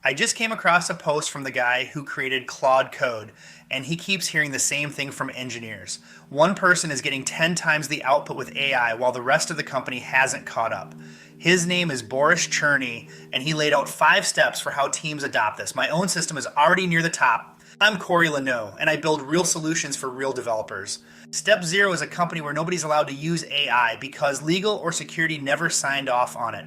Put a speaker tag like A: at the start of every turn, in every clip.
A: I just came across a post from the guy who created Claude Code, and he keeps hearing the same thing from engineers. One person is getting 10 times the output with AI while the rest of the company hasn't caught up. His name is Boris Cherny, and he laid out 5 steps for how teams adopt this. My own system is already near the top. I'm Corey Leno, and I build real solutions for real developers. Step 0 is a company where nobody's allowed to use AI because legal or security never signed off on it.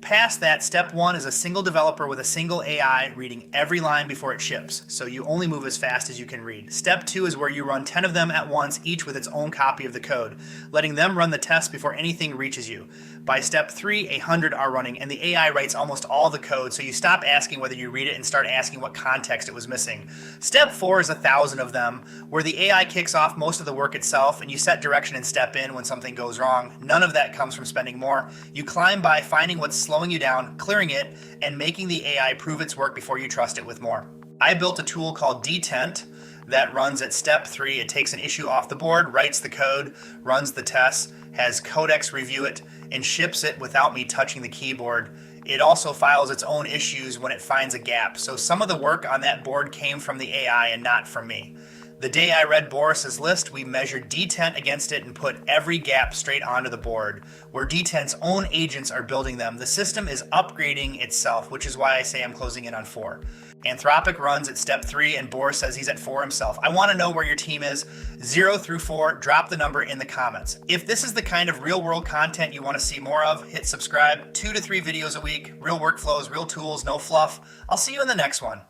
A: Past that, step 1 is a single developer with a single AI reading every line before it ships, so you only move as fast as you can read. Step 2 is where you run 10 of them at once, each with its own copy of the code, letting them run the test before anything reaches you. By step 3, 100 are running, and the AI writes almost all the code, so you stop asking whether you read it and start asking what context it was missing. Step 4 is 1,000 of them, where the AI kicks off most of the work itself, and you set direction and step in when something goes wrong. None of that comes from spending more. You climb by finding what's slowing you down, clearing it, and making the AI prove its work before you trust it with more. I built a tool called Detent that runs at step 3. It takes an issue off the board, writes the code, runs the tests, has Codex review it, and ships it without me touching the keyboard. It also files its own issues when it finds a gap. So some of the work on that board came from the AI and not from me. The day I read Boris's list, we measured Detent against it and put every gap straight onto the board, where Detent's own agents are building them. The system is upgrading itself, which is why I say I'm closing in on 4. Anthropic runs at step 3, and Boris says he's at 4 himself. I want to know where your team is. 0 through 4, drop the number in the comments. If this is the kind of real-world content you want to see more of, hit subscribe. 2 to 3 videos a week, real workflows, real tools, no fluff. I'll see you in the next one.